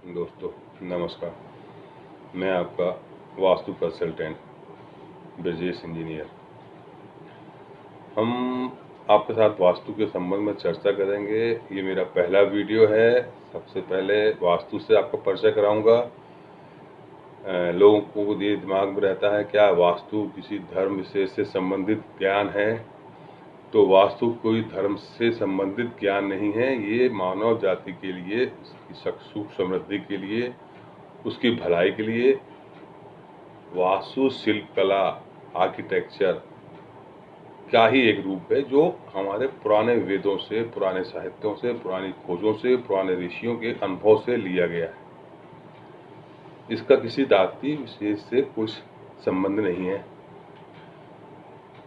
दोस्तों नमस्कार। मैं आपका वास्तु कंसल्टेंट ब्रजेश इंजीनियर। हम आपके साथ वास्तु के संबंध में चर्चा करेंगे। ये मेरा पहला वीडियो है। सबसे पहले वास्तु से आपको परिचय कराऊंगा। लोगों को ये दिमाग में रहता है क्या वास्तु किसी धर्म विशेष से संबंधित ज्ञान है? तो वास्तु कोई धर्म से संबंधित ज्ञान नहीं है। ये मानव जाति के लिए, उसकी सुख समृद्धि के लिए, उसकी भलाई के लिए वास्तु शिल्प कला, आर्किटेक्चर का ही एक रूप है जो हमारे पुराने वेदों से, पुराने साहित्यों से, पुरानी खोजों से, पुराने ऋषियों के अनुभव से लिया गया है। इसका किसी जाति विशेष से कुछ संबंध नहीं है।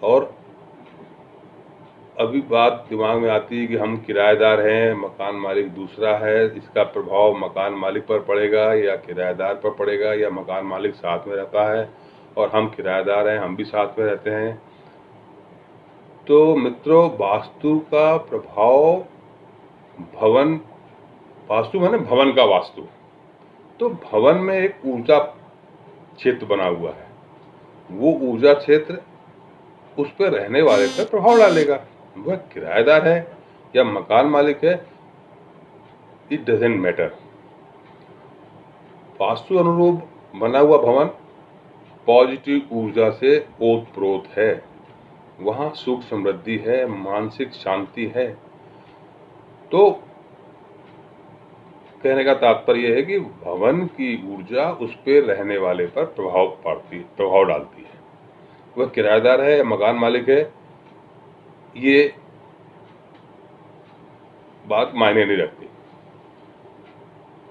और अभी बात दिमाग में आती है कि हम किराएदार हैं, मकान मालिक दूसरा है, इसका प्रभाव मकान मालिक पर पड़ेगा या किराएदार पर पड़ेगा, या मकान मालिक साथ में रहता है और हम किराएदार हैं, हम भी साथ में रहते हैं। तो मित्रों, वास्तु का प्रभाव भवन, वास्तु माने भवन का वास्तु, तो भवन में एक ऊर्जा क्षेत्र बना हुआ है। वो ऊर्जा क्षेत्र उस पर रहने वाले पर प्रभाव डालेगा। वह किराएदार है या मकान मालिक है, इट डजेंट मैटर। वास्तु अनुरूप बना हुआ भवन पॉजिटिव ऊर्जा से ओतप्रोत है। वहाँ सुख समृद्धि है, मानसिक शांति है। तो कहने का तात्पर्य है कि भवन की ऊर्जा उस पर रहने वाले पर प्रभाव डालती है। वह किराएदार है या मकान मालिक है, ये बात मायने नहीं रखती।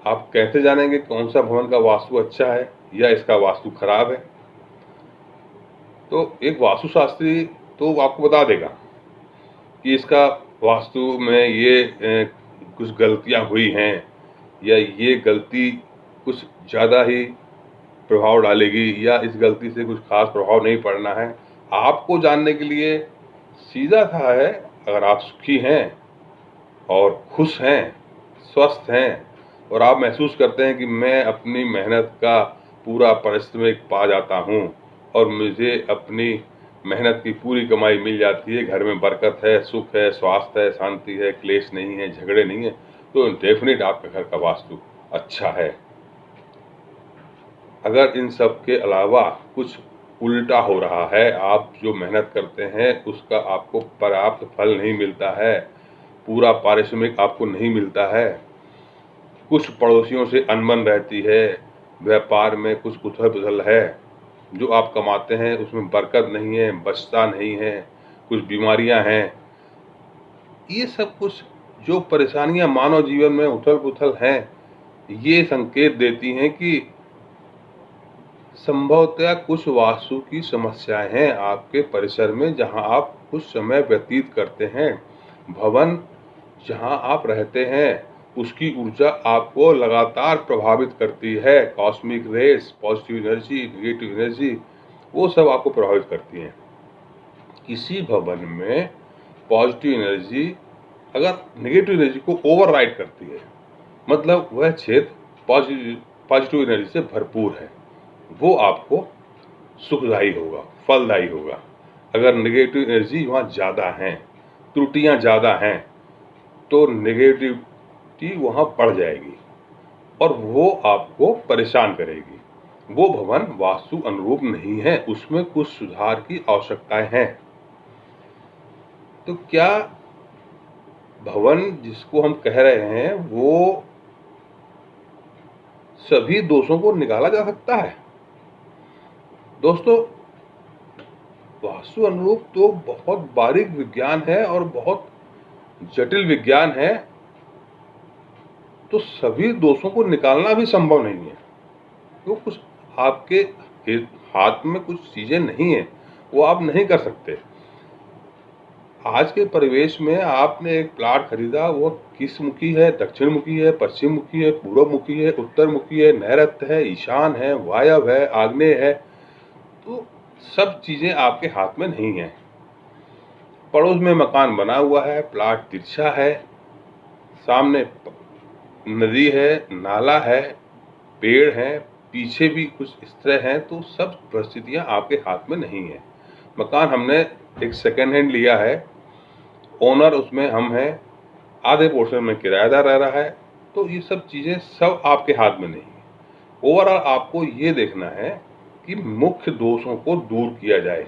आप कैसे जानेंगे कौन सा भवन का वास्तु अच्छा है या इसका वास्तु खराब है? तो एक वास्तुशास्त्री तो आपको बता देगा कि इसका वास्तु में ये कुछ गलतियां हुई हैं या ये गलती कुछ ज़्यादा ही प्रभाव डालेगी या इस गलती से कुछ खास प्रभाव नहीं पड़ना है। आपको जानने के लिए सीधा सा है, अगर आप सुखी हैं और खुश हैं, स्वस्थ हैं और आप महसूस करते हैं कि मैं अपनी मेहनत का पूरा पारिश्रमिक पा जाता हूँ और मुझे अपनी मेहनत की पूरी कमाई मिल जाती है, घर में बरकत है, सुख है, स्वास्थ्य है, शांति है, क्लेश नहीं है, झगड़े नहीं है, तो डेफिनेट आपके घर का वास्तु अच्छा है। अगर इन सब के अलावा कुछ उल्टा हो रहा है, आप जो मेहनत करते हैं उसका आपको पर्याप्त फल नहीं मिलता है, पूरा पारिश्रमिक आपको नहीं मिलता है, कुछ पड़ोसियों से अनबन रहती है, व्यापार में कुछ उथल पुथल है, जो आप कमाते हैं उसमें बरकत नहीं है, बचता नहीं है, कुछ बीमारियां हैं, ये सब कुछ जो परेशानियां मानव जीवन में उथल पुथल हैं, ये संकेत देती हैं कि संभवतः कुछ वास्तु की समस्याएं हैं आपके परिसर में, जहां आप कुछ समय व्यतीत करते हैं। भवन जहां आप रहते हैं उसकी ऊर्जा आपको लगातार प्रभावित करती है। Cosmic rays, positive energy, negative energy, वो सब आपको प्रभावित करती हैं। किसी भवन में पॉजिटिव एनर्जी अगर नेगेटिव एनर्जी को ओवरराइड करती है, मतलब वह क्षेत्र पॉजिटिव एनर्जी से भरपूर है, वो आपको सुखदायी होगा, फलदायी होगा। अगर नेगेटिव एनर्जी वहाँ ज़्यादा हैं, त्रुटियाँ ज़्यादा हैं, तो नेगेटिविटी वहाँ बढ़ जाएगी और वो आपको परेशान करेगी। वो भवन वास्तु अनुरूप नहीं है, उसमें कुछ सुधार की आवश्यकताएं हैं। तो क्या भवन जिसको हम कह रहे हैं वो सभी दोषों को निकाला जा सकता है? दोस्तों, वास्तु अनुरूप तो बहुत बारीक विज्ञान है और बहुत जटिल विज्ञान है, तो सभी दोषों को निकालना भी संभव नहीं है। तो कुछ आपके हाथ में कुछ चीजें नहीं है, वो आप नहीं कर सकते। आज के परिवेश में आपने एक प्लाट खरीदा, वो किस मुखी है? दक्षिण मुखी है, पश्चिम मुखी है, पूर्व मुखी है, उत्तर मुखी है, नैऋत्य है, ईशान है, वायव्य है, आग्नेय है, तो सब चीजें आपके हाथ में नहीं है। पड़ोस में मकान बना हुआ है, प्लाट तिरछा है, सामने नदी है, नाला है, पेड़ हैं, पीछे भी कुछ इस तरह हैं, तो सब परिस्थितियाँ आपके हाथ में नहीं है। मकान हमने एक सेकेंड हैंड लिया है, ओनर उसमें हम हैं, आधे पोर्शन में किराएदार रह रहा है, तो ये सब चीज़ें सब आपके हाथ में नहीं है। ओवरऑल आपको ये देखना है कि मुख्य दोषों को दूर किया जाए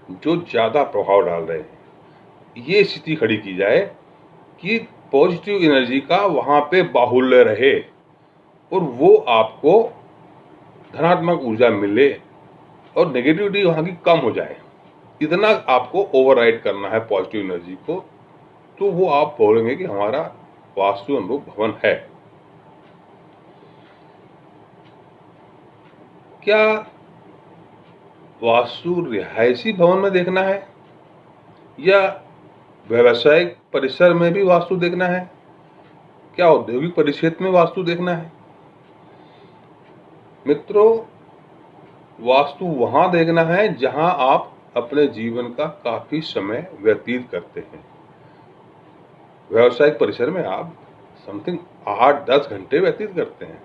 जो ज़्यादा प्रभाव डाल रहे हैं। ये स्थिति खड़ी की जाए कि पॉजिटिव एनर्जी का वहाँ पे बाहुल्य रहे और वो आपको धनात्मक ऊर्जा मिले और नेगेटिविटी वहाँ की कम हो जाए। इतना आपको ओवरराइड करना है पॉजिटिव एनर्जी को, तो वो आप बोलेंगे कि हमारा वास्तु अनुरूप भवन है। क्या वास्तु रिहायशी भवन में देखना है या व्यावसायिक परिसर में भी वास्तु देखना है? क्या औद्योगिक परिक्षेत्र में वास्तु देखना है? मित्रों, वास्तु वहां देखना है जहां आप अपने जीवन का काफी समय व्यतीत करते हैं। व्यावसायिक परिसर में आप समथिंग 8-10 घंटे व्यतीत करते हैं।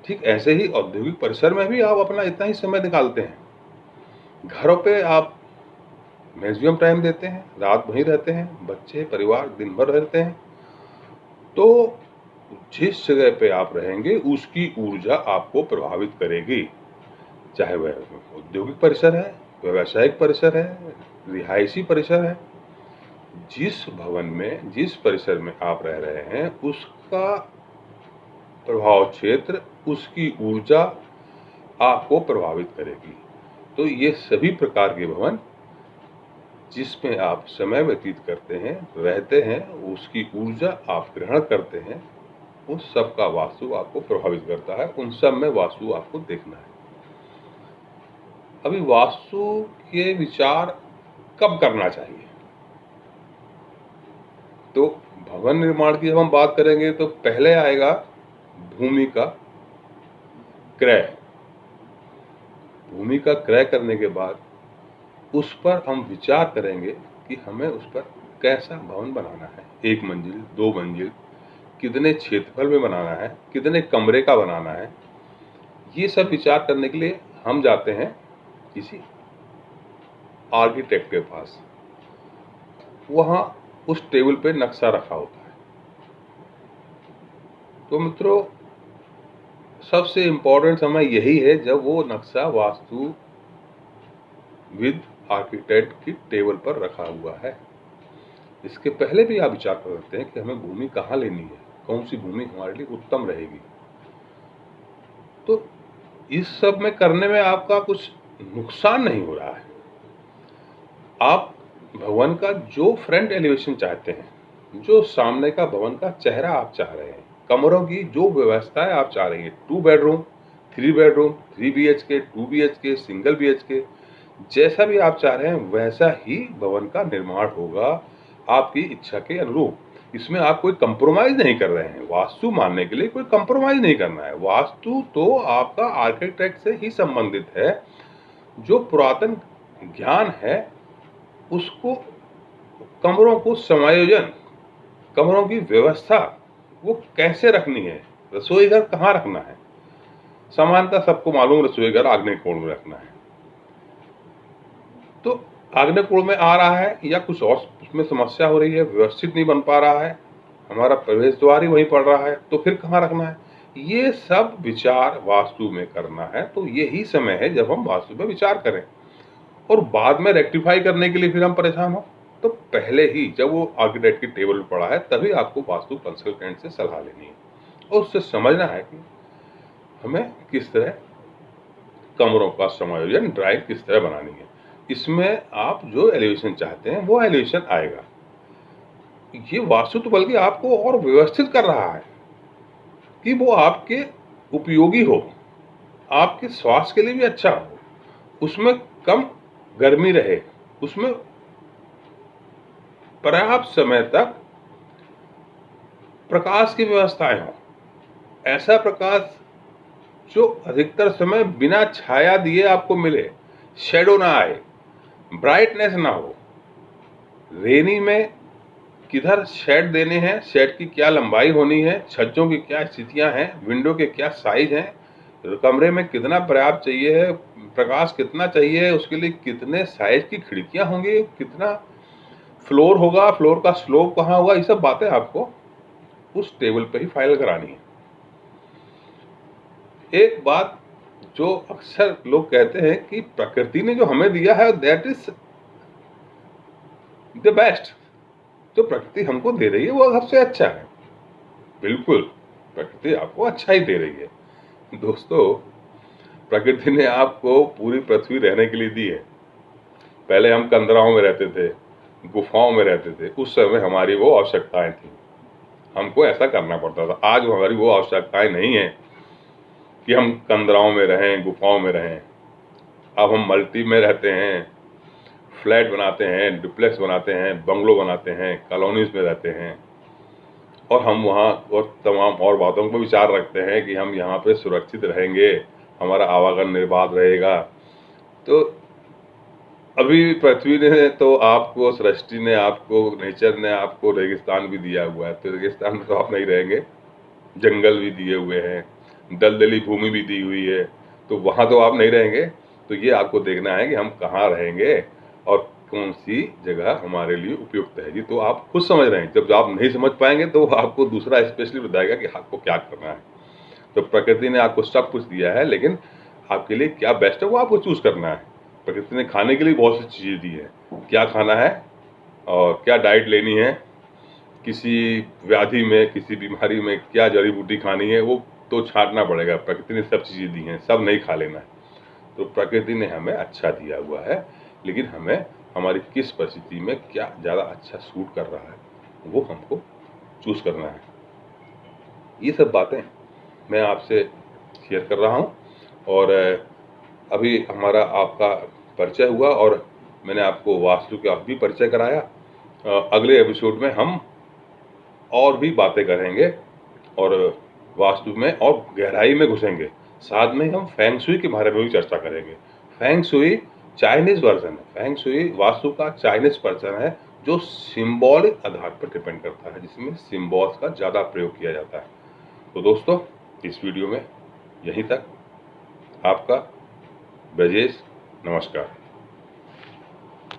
ठीक ऐसे ही औद्योगिक परिसर में भी आप अपना इतना ही समय निकालते हैं। घरों पे आप मैक्सिमम टाइम देते हैं, रात वहीं रहते हैं, बच्चे परिवार दिन भर रहते हैं। तो जिस जगह पे आप रहेंगे उसकी ऊर्जा आपको प्रभावित करेगी, चाहे वह औद्योगिक परिसर है, व्यावसायिक परिसर है, रिहायशी परिसर है। जिस भवन में, जिस परिसर में आप रह रहे हैं, उसका प्रभाव क्षेत्र, उसकी ऊर्जा आपको प्रभावित करेगी। तो ये सभी प्रकार के भवन जिसमें आप समय व्यतीत करते हैं, रहते हैं, उसकी ऊर्जा आप ग्रहण करते हैं, उस सब का वास्तु आपको प्रभावित करता है। उन सब में वास्तु आपको देखना है। अभी वास्तु के विचार कब करना चाहिए? तो भवन निर्माण की जब हम बात करेंगे तो पहले आएगा भूमि का क्रय। भूमि का क्रय करने के बाद उस पर हम विचार करेंगे कि हमें उस पर कैसा भवन बनाना है। 1 मंजिल, 2 मंजिल, कितने क्षेत्रफल में बनाना है, कितने कमरे का बनाना है। ये सब विचार करने के लिए हम जाते हैं किसी आर्किटेक्ट के पास। वहाँ उस टेबल पे नक्शा रखा होता है। तो मित्रों, सबसे इम्पोर्टेंट समय यही है जब वो नक्शा वास्तु विद आर्किटेक्ट की टेबल पर रखा हुआ है। इसके पहले भी आप विचार कर सकते हैं कि हमें भूमि कहाँ लेनी है, कौन सी भूमि हमारे लिए उत्तम रहेगी। तो इस सब में करने में आपका कुछ नुकसान नहीं हो रहा है। आप भवन का जो फ्रंट एलिवेशन चाहते हैं, जो सामने का भवन का चेहरा आप चाह रहे हैं, कमरों की जो व्यवस्था है आप चाह रहे हैं, 2 bedroom, 3 bedroom, 3 BHK, 2 BHK, single BHK, जैसा भी आप चाह रहे हैं वैसा ही भवन का निर्माण होगा आपकी इच्छा के अनुरूप। इसमें आप कोई कंप्रोमाइज नहीं कर रहे हैं। वास्तु मानने के लिए कोई कंप्रोमाइज नहीं करना है। वास्तु तो आपका आर्किटेक्ट से ही संबंधित है। जो पुरातन ज्ञान है उसको, कमरों को समायोजन, कमरों की व्यवस्था वो कैसे रखनी है, रसोई घर कहाँ रखना है, सामान्यतः सबको मालूम रसोई घर आग्नेय कोण में रखना है। तो आग्नेय कोण में आ रहा है या कुछ और उसमें समस्या हो रही है, व्यवस्थित नहीं बन पा रहा है, हमारा प्रवेश द्वार ही वहीं पड़ रहा है, तो फिर कहाँ रखना है, ये सब विचार वास्तु में करना है। तो यही समय है जब हम वास्तु पे विचार करें। और बाद में रेक्टिफाई करने के लिए फिर हम परेशान हो, तो पहले ही जब वो आर्किटेक्ट की टेबल पर पड़ा है तभी आपको वास्तु कंसल्टेंट से सलाह लेनी है और उससे समझना है कि हमें किस तरह कमरों का समायोजन, ड्राइव किस तरह बनानी है। इसमें आप जो एलिवेशन चाहते हैं वो एलिवेशन आएगा। ये वास्तु तो बल्कि आपको और व्यवस्थित कर रहा है कि वो आपके उपयोगी हो, आपके स्वास्थ्य के लिए भी अच्छा हो, उसमें कम गर्मी रहे, उसमें पर्याप्त समय तक प्रकाश की व्यवस्थाएं हो। ऐसा प्रकाश जो अधिकतर समय बिना छाया दिए आपको मिले, शेडो ना आए, ब्राइटनेस ना हो। रेनी में किधर शेड देने हैं, शेड की क्या लंबाई होनी है, छज्जों की क्या स्थितियां हैं, विंडो के क्या साइज हैं, कमरे में कितना पर्याप्त चाहिए है, प्रकाश कितना चाहिए, उसके लिए कितने साइज की खिड़कियां होंगी, कितना फ्लोर होगा, फ्लोर का स्लोप कहाँ होगा, ये सब बातें आपको उस टेबल पे ही फाइल करानी है। एक बात जो अक्सर लोग कहते हैं कि प्रकृति ने जो हमें दिया है दैट इज द बेस्ट, जो प्रकृति हमको दे रही है वो सबसे अच्छा है। बिल्कुल, प्रकृति आपको अच्छा ही दे रही है दोस्तों। प्रकृति ने आपको पूरी पृथ्वी रहने के लिए दी है। पहले हम कंदराओं में रहते थे, गुफाओं में रहते थे, उस समय हमारी वो आवश्यकताएं थी, हमको ऐसा करना पड़ता था। आज हमारी वो आवश्यकताएं नहीं है कि हम कंदराओं में रहें, गुफाओं में रहें। अब हम मल्टी में रहते हैं, फ्लैट बनाते हैं, डुप्लेक्स बनाते हैं, बंगलो बनाते हैं, कॉलोनीज में रहते हैं, और हम वहाँ और तमाम और बातों को विचार रखते हैं कि हम यहाँ पे सुरक्षित रहेंगे, हमारा आवागमन निर्बाध रहेगा। तो अभी पृथ्वी ने तो आपको, सृष्टि ने आपको, नेचर ने आपको रेगिस्तान भी दिया हुआ है, तो रेगिस्तान में तो आप नहीं रहेंगे। जंगल भी दिए हुए हैं, दलदली भूमि भी दी हुई है, तो वहाँ तो आप नहीं रहेंगे। तो ये आपको देखना है कि हम कहाँ रहेंगे और कौन सी जगह हमारे लिए उपयुक्त है। ये तो आप खुद समझ रहे हैं, जब आप नहीं समझ पाएंगे तो आपको दूसरा स्पेशलिस्ट बताएगा कि आपको क्या करना है। तो प्रकृति ने आपको सब कुछ दिया है, लेकिन आपके लिए क्या बेस्ट है वो आपको चूज करना है। प्रकृति ने खाने के लिए बहुत सी चीज़ें दी है, क्या खाना है और क्या डाइट लेनी है, किसी व्याधि में, किसी बीमारी में क्या जड़ी बूटी खानी है, वो तो छांटना पड़ेगा। प्रकृति ने सब चीज़ें दी हैं, सब नहीं खा लेना है। तो प्रकृति ने हमें अच्छा दिया हुआ है, लेकिन हमें हमारी किस परिस्थिति में क्या ज़्यादा अच्छा सूट कर रहा है वो हमको चूज करना है। ये सब बातें मैं आपसे शेयर कर रहा हूँ। और अभी हमारा आपका परिचय हुआ और मैंने आपको वास्तु का भी परिचय कराया। अगले एपिसोड में हम और भी बातें करेंगे और वास्तु में और गहराई में घुसेंगे। साथ में हम फेंग शुई के बारे में भी चर्चा करेंगे। फेंग शुई चाइनीज वर्जन है, फेंग शुई वास्तु का चाइनीज वर्जन है, जो सिंबॉलिक आधार पर डिपेंड करता है, जिसमें सिंबल्स का ज़्यादा प्रयोग किया जाता है। तो दोस्तों, इस वीडियो में यहीं तक। आपका ब्रजेश, नमस्कार।